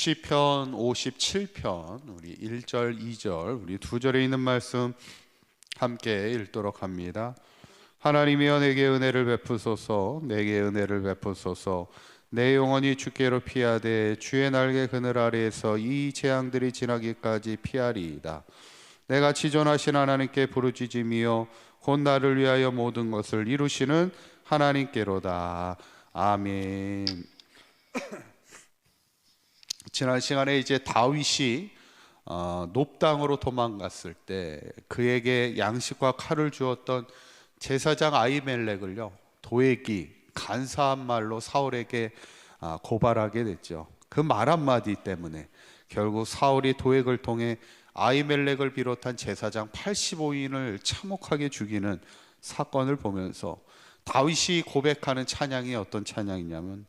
시편 57편 우리 1절 2절 우리 두 절에 있는 말씀 함께 읽도록 합니다. 하나님이여 내게 은혜를 베푸소서, 내게 은혜를 베푸소서. 내 영혼이 주께로 피하되 주의 날개 그늘 아래에서 이 재앙들이 지나기까지 피하리이다. 내가 지존하신 하나님께 부르짖으며 곧 나를 위하여 모든 것을 이루시는 하나님께로다. 아멘. 지난 시간에 이제 다윗이 놉당으로 도망갔을 때 그에게 양식과 칼을 주었던 제사장 아히멜렉을요, 도액이 간사한 말로 사울에게 고발하게 됐죠. 그 말 한마디 때문에 결국 사울이 도액을 통해 아히멜렉을 비롯한 제사장 85인을 참혹하게 죽이는 사건을 보면서 다윗이 고백하는 찬양이 어떤 찬양이냐면,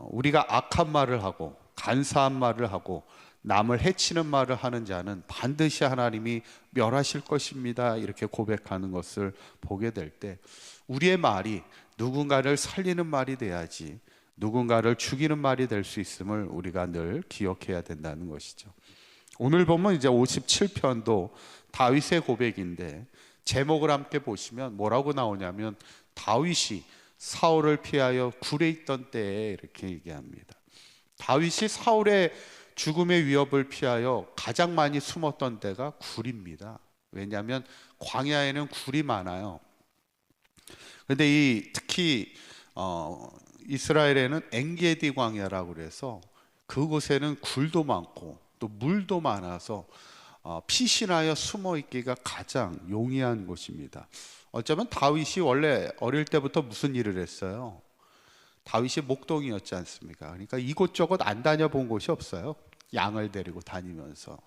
우리가 악한 말을 하고 간사한 말을 하고 남을 해치는 말을 하는 자는 반드시 하나님이 멸하실 것입니다, 이렇게 고백하는 것을 보게 될 때 우리의 말이 누군가를 살리는 말이 돼야지 누군가를 죽이는 말이 될 수 있음을 우리가 늘 기억해야 된다는 것이죠. 오늘 보면 이제 57편도 다윗의 고백인데 제목을 함께 보시면 뭐라고 나오냐면, 다윗이 사울을 피하여 굴에 있던 때에, 이렇게 얘기합니다. 다윗이 사울의 죽음의 위협을 피하여 가장 많이 숨었던 데가 굴입니다. 왜냐하면 광야에는 굴이 많아요. 그런데 특히 이스라엘에는 엥게디 광야라고 그래서 그곳에는 굴도 많고 또 물도 많아서 피신하여 숨어 있기가 가장 용이한 곳입니다. 어쩌면 다윗이 원래 어릴 때부터 무슨 일을 했어요? 다윗이 목동이었지 않습니까? 그러니까 이곳저곳 안 다녀본 곳이 없어요. 양을 데리고 다니면서.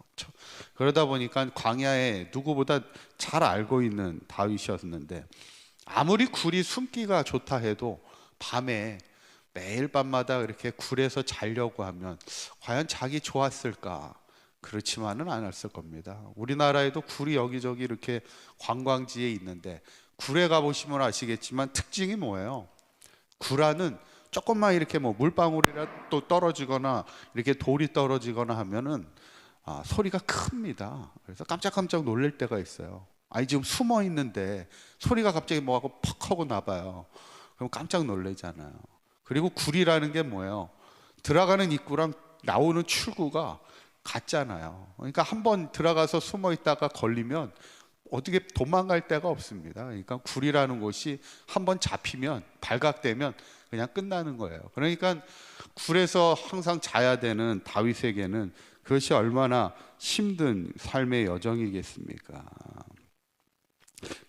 그러다 보니까 광야에 누구보다 잘 알고 있는 다윗이었는데, 아무리 굴이 숨기가 좋다 해도 밤에 매일 밤마다 이렇게 굴에서 자려고 하면 과연 자기 좋았을까? 그렇지만은 않았을 겁니다. 우리나라에도 굴이 여기저기 이렇게 관광지에 있는데, 굴에 가보시면 아시겠지만 특징이 뭐예요? 굴안은 조금만 이렇게 물방울이라도 떨어지거나 이렇게 돌이 떨어지거나 하면은 소리가 큽니다. 그래서 깜짝깜짝 놀랄 때가 있어요. 아니 지금 숨어 있는데 소리가 갑자기 뭐하고 퍽 하고 나봐요. 그럼 깜짝 놀라잖아요. 그리고 굴이라는 게 뭐예요? 들어가는 입구랑 나오는 출구가 같잖아요. 그러니까 한번 들어가서 숨어 있다가 걸리면 어떻게 도망갈 데가 없습니다. 그러니까 굴이라는 곳이 한번 잡히면, 발각되면 그냥 끝나는 거예요. 그러니까 굴에서 항상 자야 되는 다윗에게는 그것이 얼마나 힘든 삶의 여정이겠습니까?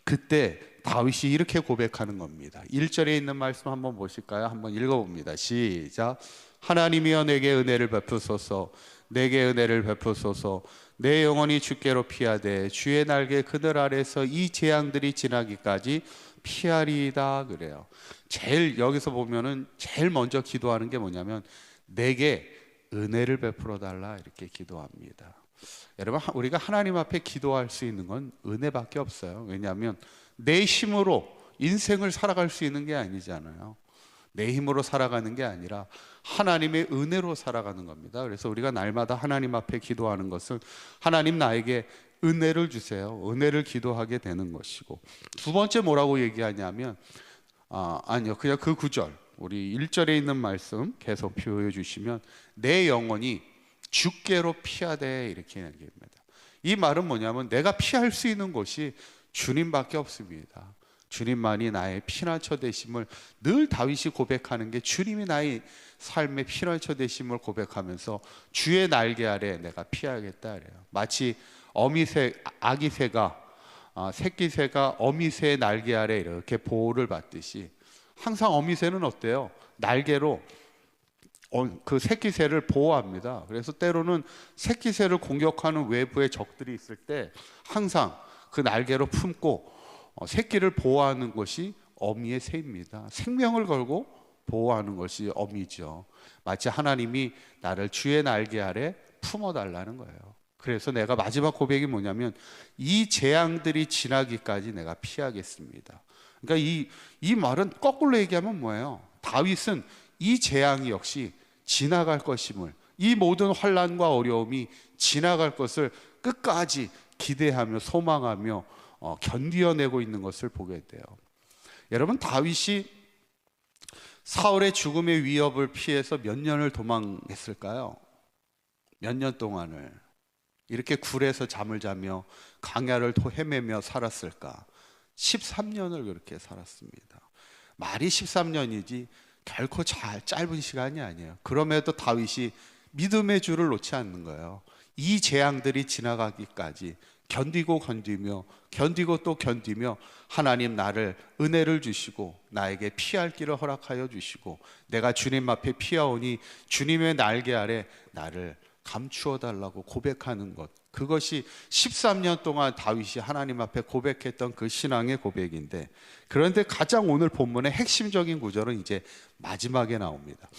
그때 다윗이 이렇게 고백하는 겁니다. 1절에 있는 말씀 한번 보실까요? 한번 읽어봅니다. 시작. 하나님이여 내게 은혜를 베푸소서, 내게 은혜를 베푸소서. 내 영혼이 주께로 피하되 주의 날개 그늘 아래서 이 재앙들이 지나기까지 피하리이다, 그래요. 제일 여기서 보면은 제일 먼저 기도하는 게 뭐냐면, 내게 은혜를 베풀어 달라, 이렇게 기도합니다. 여러분, 우리가 하나님 앞에 기도할 수 있는 건 은혜밖에 없어요. 왜냐하면 내 힘으로 인생을 살아갈 수 있는 게 아니잖아요. 내 힘으로 살아가는 게 아니라 하나님의 은혜로 살아가는 겁니다. 그래서 우리가 날마다 하나님 앞에 기도하는 것은, 하나님 나에게 은혜를 주세요, 은혜를 기도하게 되는 것이고, 두 번째 뭐라고 얘기하냐면, 아니요, 그냥 그 구절 우리 1절에 있는 말씀 계속 표현해 주시면, 내 영혼이 주께로 피하되, 이렇게 얘기합니다. 이 말은 뭐냐면 내가 피할 수 있는 곳이 주님밖에 없습니다. 주님만이 나의 피난처 되심을 늘 다윗이 고백하는 게, 주님이 나의 삶의 피난처 되심을 고백하면서 주의 날개 아래 내가 피하겠다 그래요. 마치 아기 새가 새끼 새가 어미 새의 날개 아래 이렇게 보호를 받듯이, 항상 어미 새는 어때요? 날개로 그 새끼 새를 보호합니다. 그래서 때로는 새끼 새를 공격하는 외부의 적들이 있을 때 항상 그 날개로 품고 새끼를 보호하는 것이 어미의 새입니다. 생명을 걸고 보호하는 것이 어미죠. 마치 하나님이 나를 주의 날개 아래 품어달라는 거예요. 그래서 내가 마지막 고백이 뭐냐면, 이 재앙들이 지나기까지 내가 피하겠습니다. 그러니까 이 말은 거꾸로 얘기하면 뭐예요? 다윗은 이 재앙이 역시 지나갈 것임을 이 모든 환난과 어려움이 지나갈 것을 끝까지 기대하며 소망하며 견디어내고 있는 것을 보게 돼요. 여러분, 다윗이 사울의 죽음의 위협을 피해서 몇 년을 도망했을까요? 몇 년 동안을 이렇게 굴에서 잠을 자며 광야를 헤매며 살았을까? 13년을 그렇게 살았습니다. 말이 13년이지 결코 짧은 시간이 아니에요. 그럼에도 다윗이 믿음의 줄을 놓지 않는 거예요. 이 재앙들이 지나가기까지 견디고 또 견디며 하나님 나를 은혜를 주시고 나에게 피할 길을 허락하여 주시고 내가 주님 앞에 피하오니 주님의 날개 아래 나를 감추어 달라고 고백하는 것, 그것이 13년 동안 다윗이 하나님 앞에 고백했던 그 신앙의 고백인데, 그런데 가장 오늘 본문의 핵심적인 구절은 이제 마지막에 나옵니다.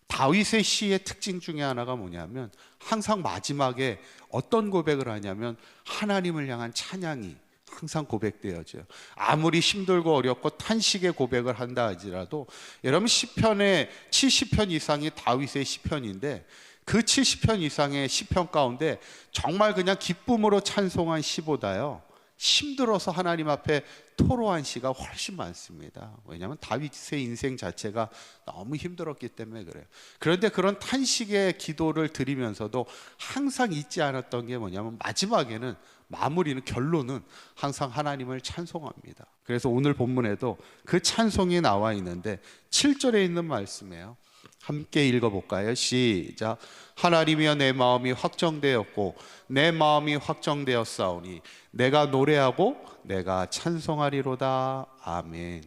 다윗의 시의 특징 중에 하나가 뭐냐면 항상 마지막에 어떤 고백을 하냐면 하나님을 향한 찬양이 항상 고백되어져요. 아무리 힘들고 어렵고 탄식의 고백을 한다 하지라도, 여러분 시편의 70편 이상이 다윗의 시편인데 그 70편 이상의 시편 가운데 정말 그냥 기쁨으로 찬송한 시보다요, 힘들어서 하나님 앞에 토로한 시가 훨씬 많습니다. 왜냐하면 다윗의 인생 자체가 너무 힘들었기 때문에 그래요. 그런데 그런 탄식의 기도를 드리면서도 항상 잊지 않았던 게 뭐냐면 마지막에는, 마무리는, 결론은 항상 하나님을 찬송합니다. 그래서 오늘 본문에도 그 찬송이 나와 있는데 7절에 있는 말씀이에요. 함께 읽어볼까요? 시작. 하나님이여 내 마음이 확정되었고 내 마음이 확정되었사오니 내가 노래하고 내가 찬송하리로다. 아멘.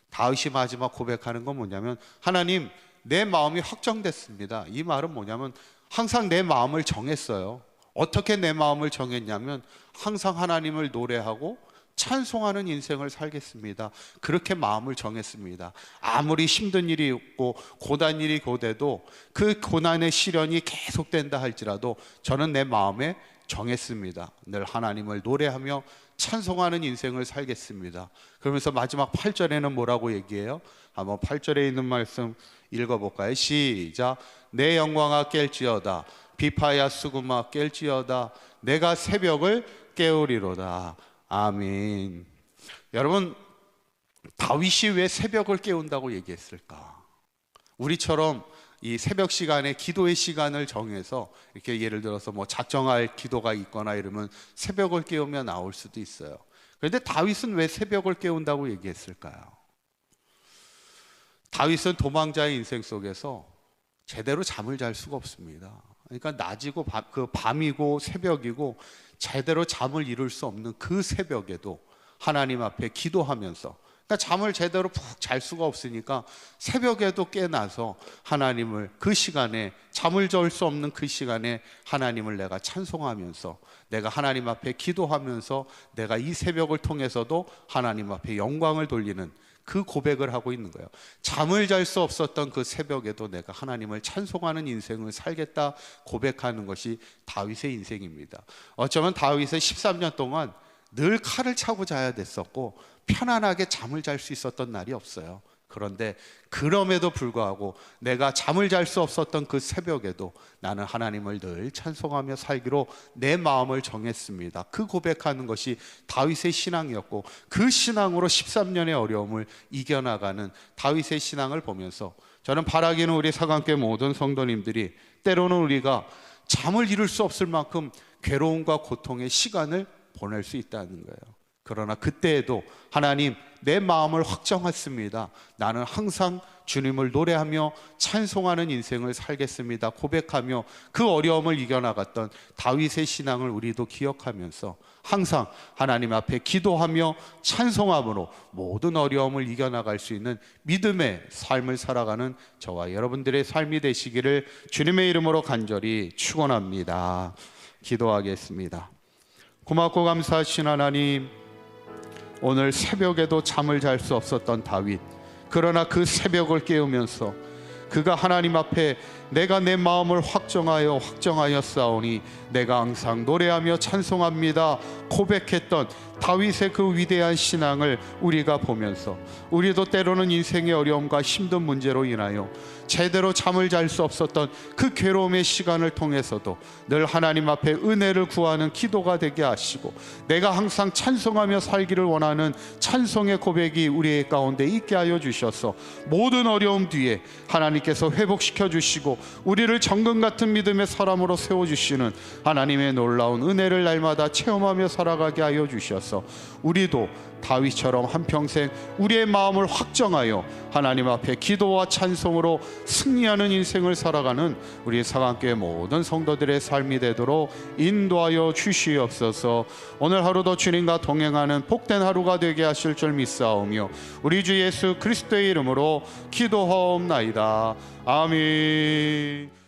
다윗이 마지막 고백하는 건 뭐냐면 하나님 내 마음이 확정됐습니다. 이 말은 뭐냐면 항상 내 마음을 정했어요. 어떻게 내 마음을 정했냐면 항상 하나님을 노래하고 찬송하는 인생을 살겠습니다. 그렇게 마음을 정했습니다. 아무리 힘든 일이 있고 고난 일이 고돼도 그 고난의 시련이 계속된다 할지라도 저는 내 마음에 정했습니다. 늘 하나님을 노래하며 찬송하는 인생을 살겠습니다. 그러면서 마지막 8절에는 뭐라고 얘기해요? 한번 8절에 있는 말씀 읽어볼까요? 시작. 내 영광아 깰지어다 비파야 수금아 깰지어다 내가 새벽을 깨우리로다. 아멘. 여러분, 다윗이 왜 새벽을 깨운다고 얘기했을까? 우리처럼 이 새벽 시간에 기도의 시간을 정해서 이렇게 예를 들어서 뭐 작정할 기도가 있거나 이러면 새벽을 깨우면 나올 수도 있어요. 그런데 다윗은 왜 새벽을 깨운다고 얘기했을까요? 다윗은 도망자의 인생 속에서 제대로 잠을 잘 수가 없습니다. 그러니까 낮이고 밤이고 새벽이고 제대로 잠을 이룰 수 없는 그 새벽에도 하나님 앞에 기도하면서, 그러니까 잠을 제대로 푹 잘 수가 없으니까 새벽에도 깨나서 하나님을, 그 시간에 잠을 잘 수 없는 그 시간에 하나님을 내가 찬송하면서, 내가 하나님 앞에 기도하면서 내가 이 새벽을 통해서도 하나님 앞에 영광을 돌리는 그 고백을 하고 있는 거예요. 잠을 잘 수 없었던 그 새벽에도 내가 하나님을 찬송하는 인생을 살겠다 고백하는 것이 다윗의 인생입니다. 어쩌면 다윗은 13년 동안 늘 칼을 차고 자야 됐었고 편안하게 잠을 잘 수 있었던 날이 없어요. 그런데 그럼에도 불구하고 내가 잠을 잘 수 없었던 그 새벽에도 나는 하나님을 늘 찬송하며 살기로 내 마음을 정했습니다. 그 고백하는 것이 다윗의 신앙이었고, 그 신앙으로 13년의 어려움을 이겨나가는 다윗의 신앙을 보면서 저는 바라기는 우리 사강교회 모든 성도님들이 때로는 우리가 잠을 이룰 수 없을 만큼 괴로움과 고통의 시간을 보낼 수 있다는 거예요. 그러나 그때에도 하나님 내 마음을 확정했습니다. 나는 항상 주님을 노래하며 찬송하는 인생을 살겠습니다 고백하며 그 어려움을 이겨나갔던 다윗의 신앙을 우리도 기억하면서 항상 하나님 앞에 기도하며 찬송함으로 모든 어려움을 이겨나갈 수 있는 믿음의 삶을 살아가는 저와 여러분들의 삶이 되시기를 주님의 이름으로 간절히 축원합니다. 기도하겠습니다. 고맙고 감사하신 하나님, 오늘 새벽에도 잠을 잘 수 없었던 다윗, 그러나 그 새벽을 깨우면서 그가 하나님 앞에 내가 내 마음을 확정하였사오니 내가 항상 노래하며 찬송합니다 고백했던 다윗의 그 위대한 신앙을 우리가 보면서 우리도 때로는 인생의 어려움과 힘든 문제로 인하여 제대로 잠을 잘 수 없었던 그 괴로움의 시간을 통해서도 늘 하나님 앞에 은혜를 구하는 기도가 되게 하시고, 내가 항상 찬송하며 살기를 원하는 찬송의 고백이 우리의 가운데 있게 하여 주셔서 모든 어려움 뒤에 하나님께서 회복시켜 주시고 우리를 정금 같은 믿음의 사람으로 세워주시는 하나님의 놀라운 은혜를 날마다 체험하며 살아가게 하여 주셔서 우리도 다윗처럼 한평생 우리의 마음을 확정하여 하나님 앞에 기도와 찬송으로 승리하는 인생을 살아가는 우리 사랑교회 모든 성도들의 삶이 되도록 인도하여 주시옵소서. 오늘 하루도 주님과 동행하는 복된 하루가 되게 하실 줄 믿사오며 우리 주 예수 그리스도의 이름으로 기도하옵나이다. 아멘.